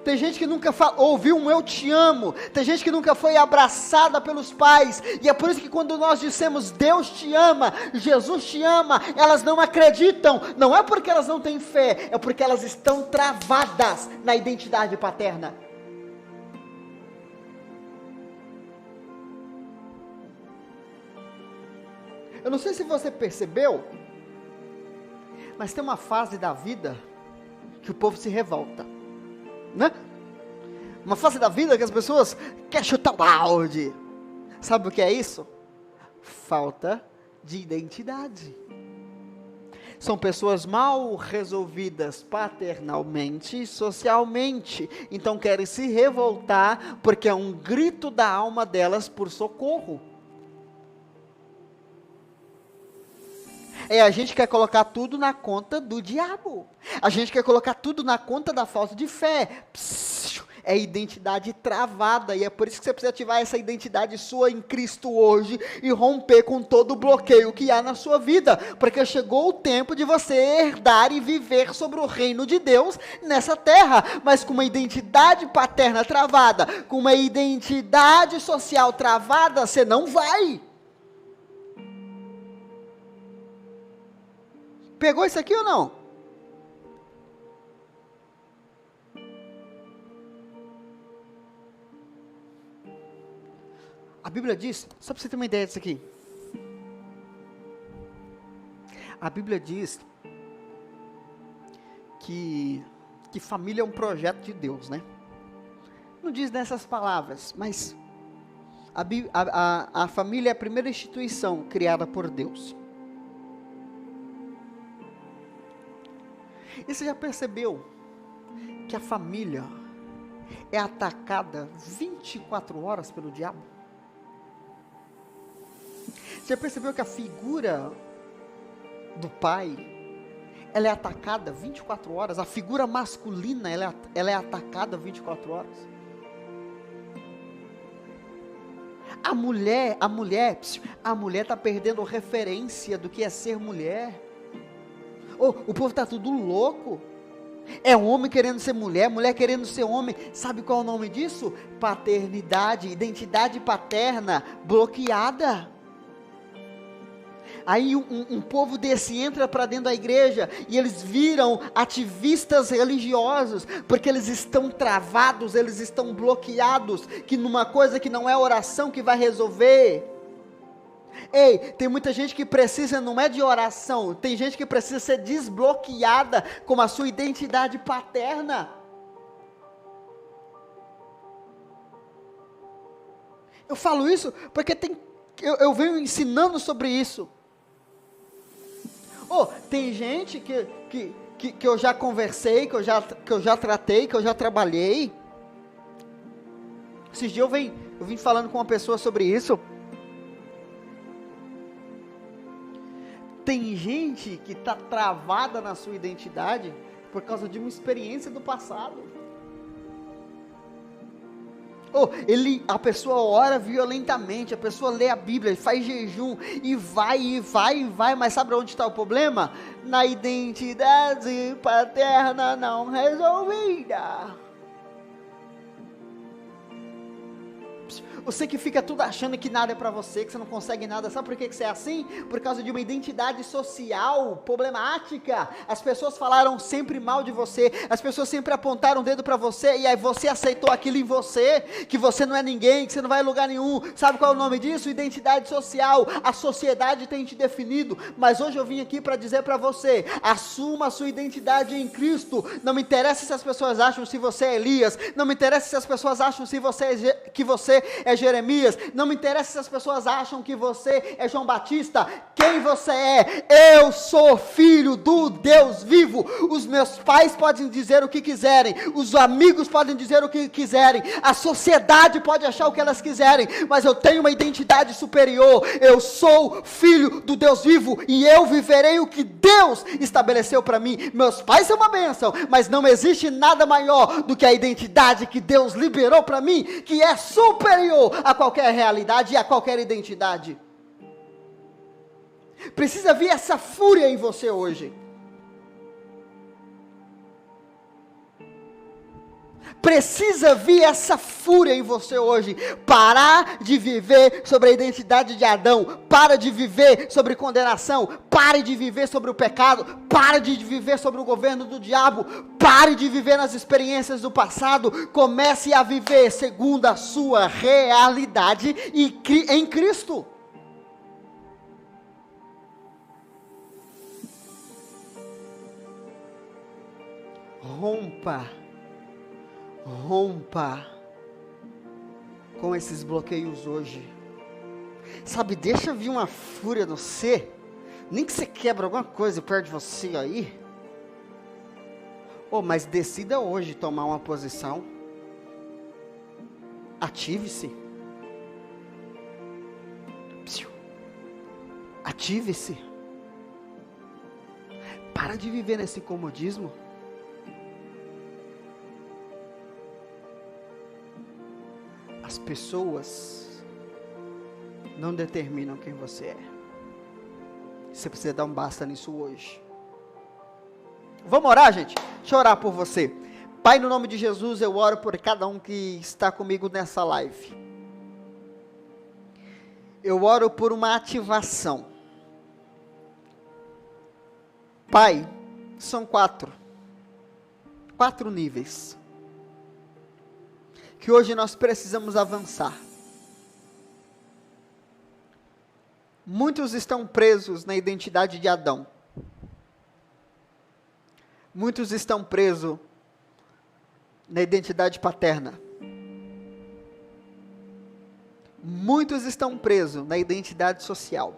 Tem gente que nunca ouviu um eu te amo. Tem gente que nunca foi abraçada pelos pais. E é por isso que quando nós dissemos Deus te ama, Jesus te ama, elas não acreditam. Não é porque elas não têm fé, é porque elas estão travadas na identidade paterna. Eu não sei se você percebeu, mas tem uma fase da vida que o povo se revolta. Né? Uma fase da vida que as pessoas querem chutar o balde. Sabe o que é isso? Falta de identidade. São pessoas mal resolvidas paternalmente e socialmente. Então querem se revoltar porque é um grito da alma delas por socorro. A gente quer colocar tudo na conta do diabo. A gente quer colocar tudo na conta da falta de fé. É identidade travada. E é por isso que você precisa ativar essa identidade sua em Cristo hoje e romper com todo o bloqueio que há na sua vida. Porque chegou o tempo de você herdar e viver sobre o reino de Deus nessa terra. Mas com uma identidade paterna travada, com uma identidade social travada, você não vai. Pegou isso aqui ou não? A Bíblia diz, só para você ter uma ideia disso aqui. A Bíblia diz que família é um projeto de Deus, né? Não diz nessas palavras, mas a família é a primeira instituição criada por Deus. E você já percebeu que a família é atacada 24 horas pelo diabo? Você já percebeu que a figura do pai, ela é atacada 24 horas? A figura masculina, ela é atacada 24 horas? A mulher está perdendo referência do que é ser mulher. Oh, o povo está tudo louco. É homem querendo ser mulher, mulher querendo ser homem. Sabe qual é o nome disso? Paternidade, identidade paterna bloqueada. Aí um povo desse entra para dentro da igreja e eles viram ativistas religiosos, porque eles estão travados, eles estão bloqueados, que numa coisa que não é oração que vai resolver. Ei, tem muita gente que precisa, não é de oração, tem gente que precisa ser desbloqueada com a sua identidade paterna. Eu falo isso porque eu venho ensinando sobre isso. Oh, tem gente que eu já conversei, que eu já tratei, que eu já trabalhei. Esses dias eu vim falando com uma pessoa sobre isso. Tem gente que está travada na sua identidade por causa de uma experiência do passado. A pessoa ora violentamente, a pessoa lê a Bíblia, faz jejum, e vai, mas sabe onde está o problema? Na identidade paterna não resolvida. Você que fica tudo achando que nada é para você, que você não consegue nada, sabe por que você é assim? Por causa de uma identidade social problemática. As pessoas falaram sempre mal de você, as pessoas sempre apontaram o dedo para você, e aí você aceitou aquilo em você, que você não é ninguém, que você não vai a lugar nenhum. Sabe qual é o nome disso? Identidade social. A sociedade tem te definido, mas hoje eu vim aqui para dizer para você, assuma a sua identidade em Cristo. Não me interessa se as pessoas acham se você é Elias, não me interessa se as pessoas acham se que você é Jeremias, não me interessa se as pessoas acham que você é João Batista. Quem você é? Eu sou filho do Deus vivo. Os meus pais podem dizer o que quiserem, os amigos podem dizer o que quiserem, a sociedade pode achar o que elas quiserem, mas eu tenho uma identidade superior. Eu sou filho do Deus vivo e eu viverei o que Deus estabeleceu para mim. Meus pais são uma bênção, mas não existe nada maior do que a identidade que Deus liberou para mim, que é superior a qualquer realidade e a qualquer identidade. Precisa vir essa fúria em você hoje. Precisa vir essa fúria em você hoje. Parar de viver sobre a identidade de Adão. Para de viver sobre condenação. Pare de viver sobre o pecado. Pare de viver sobre o governo do diabo. Pare de viver nas experiências do passado. Comece a viver segundo a sua realidade em Cristo. Rompa com esses bloqueios hoje. Sabe, deixa vir uma fúria no você, nem que você quebra alguma coisa perto de você aí. Mas decida hoje tomar uma posição. Ative-se. Ative-se. Para de viver nesse comodismo. As pessoas não determinam quem você é. Você precisa dar um basta nisso hoje. Vamos orar, gente? Deixa eu orar por você. Pai, no nome de Jesus, eu oro por cada um que está comigo nessa live. Eu oro por uma ativação. Pai, são 4 níveis que hoje nós precisamos avançar. Muitos estão presos na identidade de Adão. Muitos estão presos na identidade paterna. Muitos estão presos na identidade social.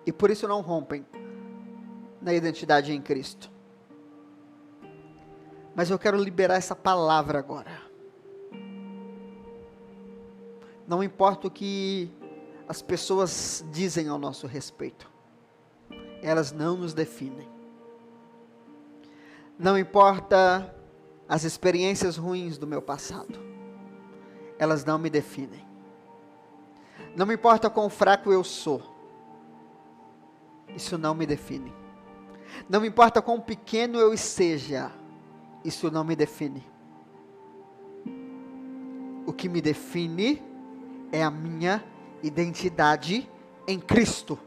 E por isso não rompem na identidade em Cristo. Mas eu quero liberar essa palavra agora. Não importa o que as pessoas dizem ao nosso respeito. Elas não nos definem. Não importa as experiências ruins do meu passado. Elas não me definem. Não me importa quão fraco eu sou. Isso não me define. Não me importa quão pequeno eu seja. Isso não me define. O que me define é a minha identidade em Cristo.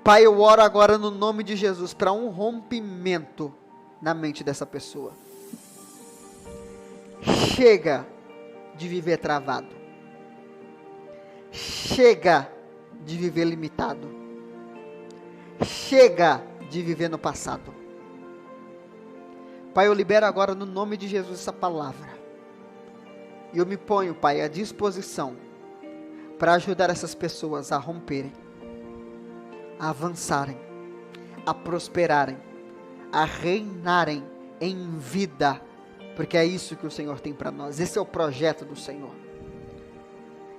Pai, eu oro agora no nome de Jesus para um rompimento na mente dessa pessoa. Chega de viver travado. Chega de viver limitado. Chega de viver no passado. Pai, eu libero agora no nome de Jesus essa palavra. E eu me ponho, Pai, à disposição para ajudar essas pessoas a romperem, a avançarem, a prosperarem, a reinarem em vida, porque é isso que o Senhor tem para nós. Esse é o projeto do Senhor.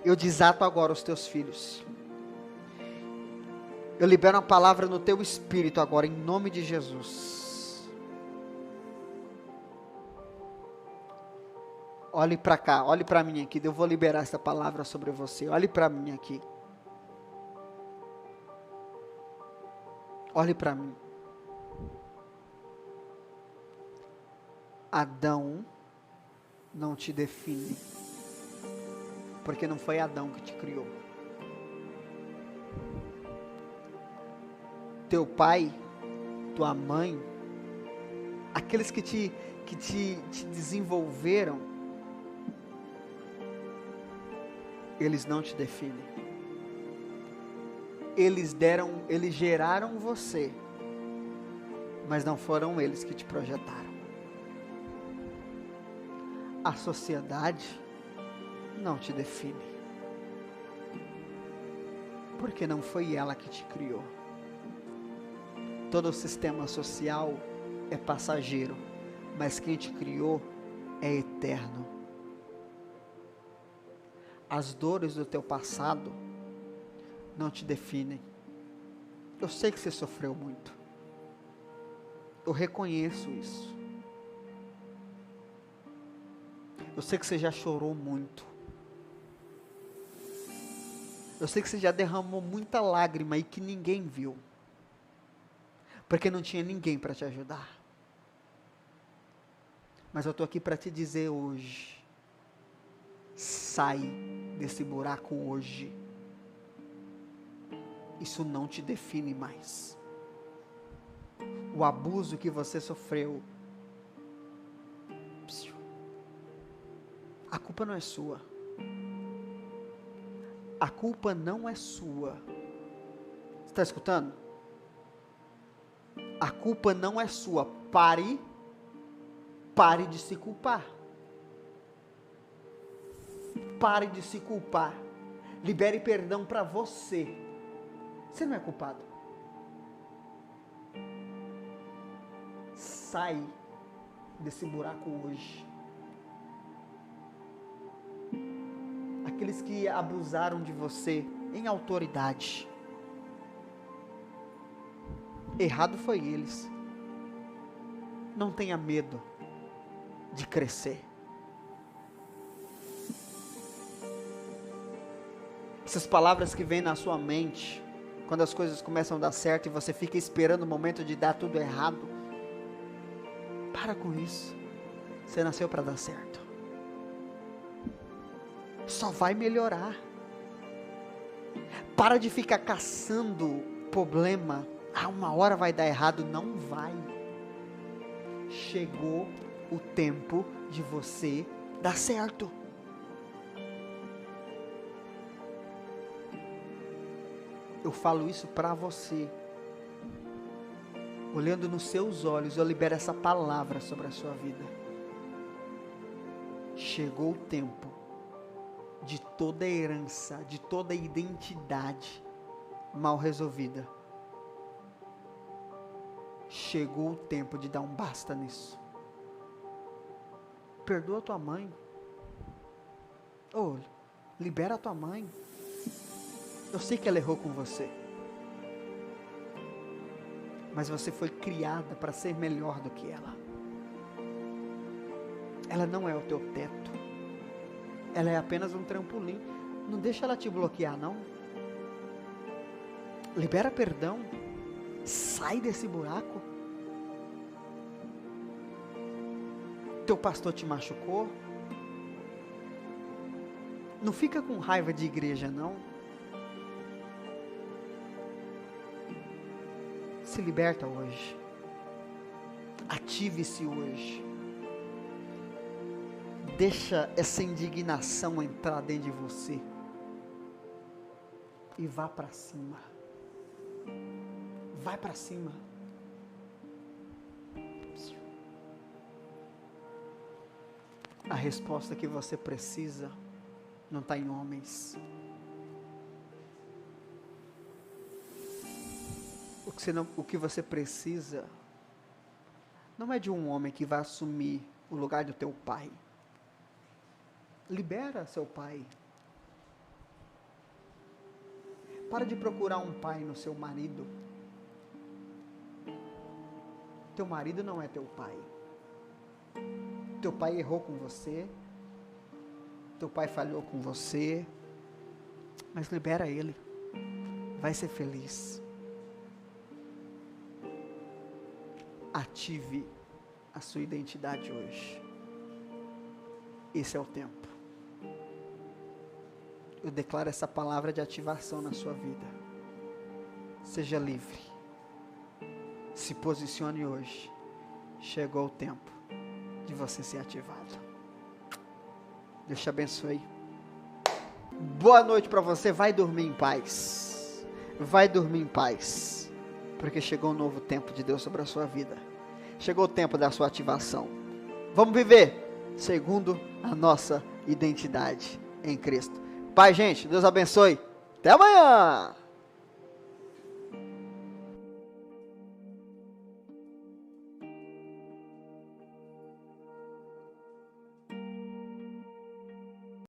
Eu desato agora os teus filhos. Eu libero uma palavra no teu espírito agora, em nome de Jesus. Olhe para cá, olhe para mim aqui, eu vou liberar essa palavra sobre você. Olhe para mim aqui. Olhe para mim. Adão não te define, porque não foi Adão que te criou. Teu pai, tua mãe, aqueles que te desenvolveram, eles não te definem. Eles geraram você, mas não foram eles que te projetaram. A sociedade não te define, porque não foi ela que te criou. Todo o sistema social é passageiro, mas quem te criou é eterno. As dores do teu passado não te definem. Eu sei que você sofreu muito. Eu reconheço isso. Eu sei que você já chorou muito. Eu sei que você já derramou muita lágrima e que ninguém viu. Porque não tinha ninguém para te ajudar. Mas eu estou aqui para te dizer hoje, sai desse buraco hoje. Isso não te define mais. O abuso que você sofreu, a culpa não é sua. A culpa não é sua. Você está escutando? A culpa não é sua. Pare de se culpar. Pare de se culpar. Libere perdão para você. Você não é culpado. Sai desse buraco hoje. Aqueles que abusaram de você em autoridade. Errado foi eles. Não tenha medo de crescer. Essas palavras que vêm na sua mente, quando as coisas começam a dar certo e você fica esperando o momento de dar tudo errado, para com isso. Você nasceu para dar certo. Só vai melhorar. Para de ficar caçando problema. Uma hora vai dar errado. Não vai. Chegou o tempo de você dar certo. Eu falo isso para você. Olhando nos seus olhos, eu libero essa palavra sobre a sua vida. Chegou o tempo de toda herança, de toda identidade mal resolvida. Chegou o tempo de dar um basta nisso. Perdoa tua mãe. Libera a tua mãe. Eu sei que ela errou com você. Mas você foi criada para ser melhor do que ela. Ela não é o teu teto. Ela é apenas um trampolim. Não deixa ela te bloquear, não. Libera perdão. Sai desse buraco. Teu pastor te machucou. Não fica com raiva de igreja, não. Se liberta hoje. Ative-se hoje. Deixa essa indignação entrar dentro de você. E vá para cima. Vai para cima. A resposta que você precisa não está em homens. O que você precisa não é de um homem que vai assumir o lugar do teu pai. Libera seu pai. Para de procurar um pai no seu marido. Teu marido não é teu pai. Teu pai errou com você. Teu pai falhou com você. Mas libera ele. Vai ser feliz. Ative a sua identidade hoje. esse é o tempo. Eu declaro essa palavra de ativação na sua vida. Seja livre. Se posicione hoje. Chegou o tempo de você ser ativado. Deus te abençoe. Boa noite para você. Vai dormir em paz. Vai dormir em paz. Porque chegou um novo tempo de Deus sobre a sua vida. Chegou o tempo da sua ativação. Vamos viver segundo a nossa identidade em Cristo. Pai, gente, Deus abençoe. Até amanhã.